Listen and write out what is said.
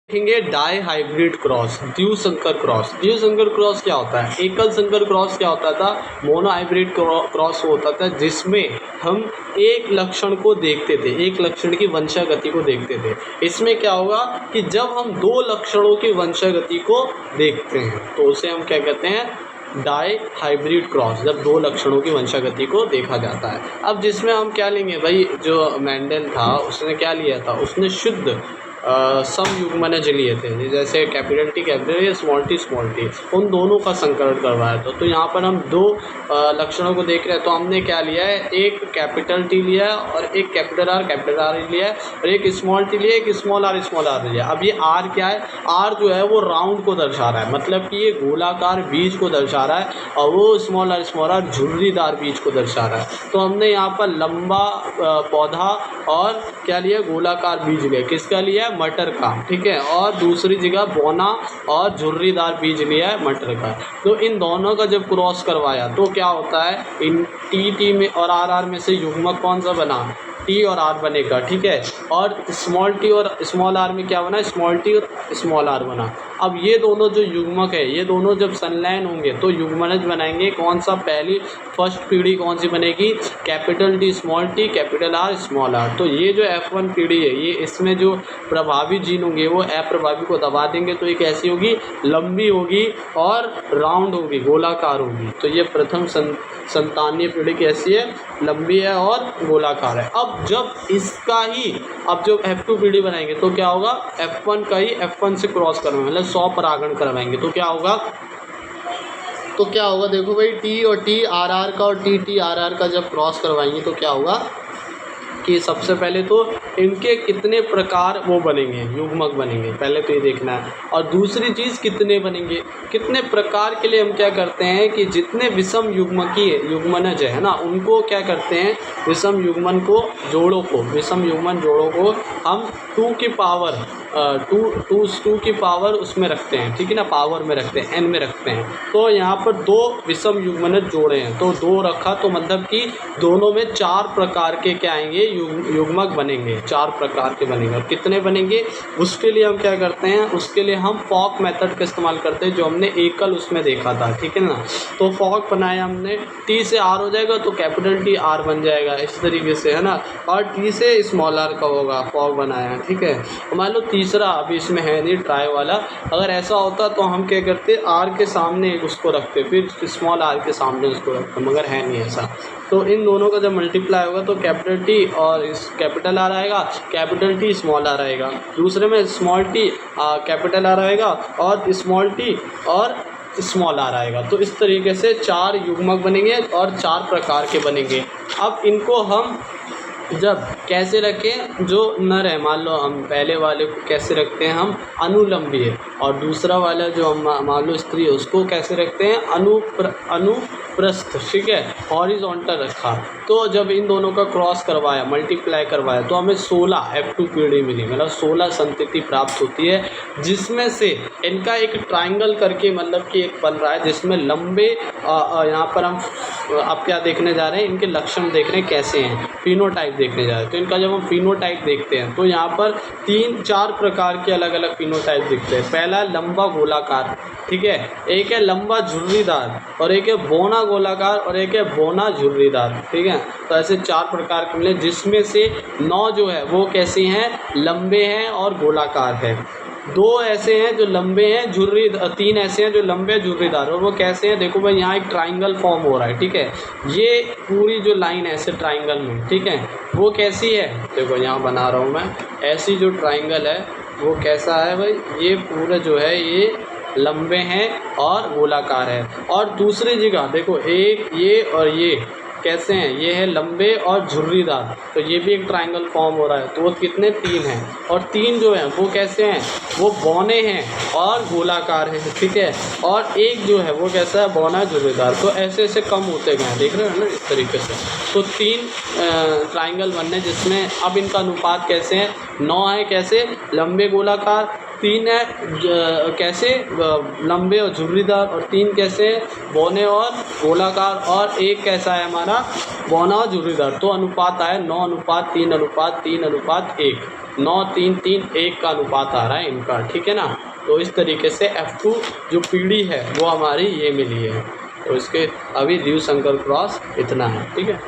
देखेंगे dihybrid cross, द्विसंकर क्रॉस। द्विसंकर क्रॉस क्या होता है? एकल संकर क्रॉस क्या होता था? मोनो हाइब्रिड क्रॉस होता था जिसमें हम एक लक्षण को देखते थे, एक लक्षण की वंशागति को देखते थे। इसमें क्या होगा कि जब हम दो लक्षणों की वंशागति को देखते हैं तो उसे हम क्या कहते हैं? डाई हाइब्रिड क्रॉस, जब दो लक्षणों की वंशागति को देखा जाता है। अब जिसमें हम क्या लेंगे भाई, जो मेंडल था उसने क्या लिया था? उसने शुद्ध समयुग्मनज लिए थे, जैसे कैपिटल टी स्मॉल टी, उन दोनों का संकरण करवाया था। तो यहाँ पर हम दो लक्षणों को देख रहे हैं, तो हमने क्या लिया है? एक कैपिटल टी लिया है और एक कैपिटल आर लिया है, और एक स्मॉल टी लिया, एक स्मॉल आर लिया। अब ये आर क्या है? आर जो है वो राउंड को दर्शा रहा है, मतलब कि ये गोलाकार बीज को दर्शा रहा है, और वो स्मॉल आर झुर्रीदार बीज को दर्शा रहा है। तो हमने यहाँ पर लंबा पौधा और क्या लिया? गोलाकार बीज लिया। किसका लिया? मटर का, ठीक है। और दूसरी जगह बौना और झुर्रीदार बीज लिया है मटर का। तो इन दोनों का जब क्रॉस करवाया तो क्या होता है? इन टी में और आर में से युग्मक कौन सा बना? टी और आर बनेगा, ठीक है। और स्मॉल टी और स्मॉल आर में क्या बना? स्मॉल टी और स्मॉल आर बना। अब ये दोनों जो युग्मक है, ये दोनों जब संलयन होंगे तो युग्मनज बनाएंगे। कौन सा? फर्स्ट पीढ़ी कौन सी बनेगी? Capital T small T, capital R small R. तो ये जो F1 पीढ़ी है, ये इसमें जो प्रभावी जीन होंगे वो अप्रभावी को दबा देंगे, तो ये कैसी होगी? लंबी होगी और राउंड होगी, गोलाकार होगी। तो ये प्रथम संतानीय पीढ़ी कैसी है? लंबी है और गोलाकार है। अब जब इसका ही जो F2 पीढ़ी बनाएंगे तो क्या होगा? F1 का ही F1 से क्रॉस करवाएंगे, मतलब 100 परागण करवाएंगे। तो क्या होगा? देखो भाई, टी और टी आर का और टी आर का जब क्रॉस करवाएंगे तो क्या होगा कि सबसे पहले तो इनके कितने प्रकार वो बनेंगे, युग्मक बनेंगे, पहले तो ये देखना है। और दूसरी चीज़ कितने बनेंगे, कितने प्रकार के लिए हम क्या करते हैं कि जितने विषम युग्मनज है ना, उनको क्या करते हैं? विषम युग्मन जोड़ों को हम 2 की पावर उसमें रखते हैं, ठीक है ना, पावर में रखते हैं, n में रखते हैं। तो यहाँ पर दो विषम युग्मनज जोड़े हैं, तो 2 रखा, तो मतलब कि दोनों में 4 प्रकार के क्या आएंगे? युग्मक बनेंगे, 4 प्रकार के बनेंगे। और कितने बनेंगे उसके लिए हम क्या करते हैं? उसके लिए हम फॉक मेथड का इस्तेमाल करते हैं, जो हमने एकल उसमें देखा था, ठीक है ना। तो फॉक बनाया हमने, टी से आर हो जाएगा तो कैपिटल टी आर बन जाएगा, इस तरीके से, है ना। और टी से स्मॉल आर का होगा, फॉक बनाया, ठीक है। मान लो तीसरा अभी इसमें है नहीं, ट्राई वाला। अगर ऐसा होता तो हम क्या करते? आर के सामने उसको रखते, फिर स्मॉल आर के सामने उसको रखते, मगर है नहीं ऐसा। तो इन दोनों का जब मल्टीप्लाई होगा तो कैपिटल टी और इस कैपिटल आर आएगा, कैपिटल टी स्मॉल आर आएगा। दूसरे में स्मॉल टी कैपिटल आर आएगा और स्मॉल टी और स्मॉल आर आएगा। तो इस तरीके से 4 युग्मक बनेंगे और 4 प्रकार के बनेंगे। अब इनको हम जब कैसे रखें? जो नर है, मान लो हम पहले वाले को कैसे रखते हैं? हम अनुलंबी है। और दूसरा वाला जो हम मान लो स्त्री है, उसको कैसे रखते हैं? अनुप्रस्थ, ठीक है, हॉरिजॉन्टल रखा। तो जब इन दोनों का क्रॉस करवाया, मल्टीप्लाई करवाया, तो हमें 16 F2 पीढ़ी मिली, मतलब 16 संतति प्राप्त होती है, जिसमें से इनका एक ट्राइंगल करके, मतलब कि एक बन रहा है जिसमें लंबे यहाँ पर हम अब क्या देखने जा रहे हैं? इनके लक्षण देख रहे हैं कैसे हैं, फिनोटाइप देखने जा रहे हैं। तो इनका जब हम फिनोटाइप देखते हैं तो यहाँ पर 3-4 प्रकार के अलग अलग फिनोटाइप दिखते हैं। पहला लंबा गोलाकार, ठीक है, एक है लंबा झुर्रीदार, और एक है बौना गोलाकार, और एक है बौना झुर्रीदार, ठीक है। तो ऐसे 4 प्रकार के मिले, जिसमें से 9 जो है वो कैसी हैं? लंबे हैं और गोलाकार है। 2 ऐसे हैं जो लंबे हैं, 3 ऐसे हैं जो लंबे झुर्रीदार। और वो कैसे हैं? देखो भाई, यहाँ एक ट्राइंगल फॉर्म हो रहा है, ठीक है। ये पूरी जो लाइन है ऐसे ट्राइंगल में, ठीक है, वो कैसी है? देखो यहाँ बना रहा हूँ मैं, ऐसी जो ट्राइंगल है वो कैसा है भाई? ये पूरा जो है ये लंबे हैं और गोलाकार है। और दूसरी जगह देखो, एक ये और ये कैसे हैं? ये है लंबे और झुर्रीदार, तो ये भी एक ट्राइंगल फॉर्म हो रहा है। तो वो कितने? 3 हैं। और 3 जो हैं वो कैसे हैं? वो बौने हैं और गोलाकार हैं, ठीक है। और एक जो है वो कैसा है? बौना झुर्रीदार। तो ऐसे ऐसे कम होते गए, देख रहे हो ना, इस तरीके से। तो 3 ट्राइंगल बनने, जिसमें अब इनका अनुपात कैसे है? 9 है, कैसे? लंबे गोलाकार तीन है कैसे लंबे और झुर्रीदार, और तीन कैसे बौने और गोलाकार, और एक कैसा है हमारा बौना और झुर्रीदार। तो अनुपात आया 9:3:3:1, 9:3:3:1 का अनुपात आ रहा है इनका, ठीक है ना। तो इस तरीके से F2 जो पीढ़ी है वो हमारी ये मिली है। तो इसके अभी द्विसंकर क्रॉस इतना है, ठीक है।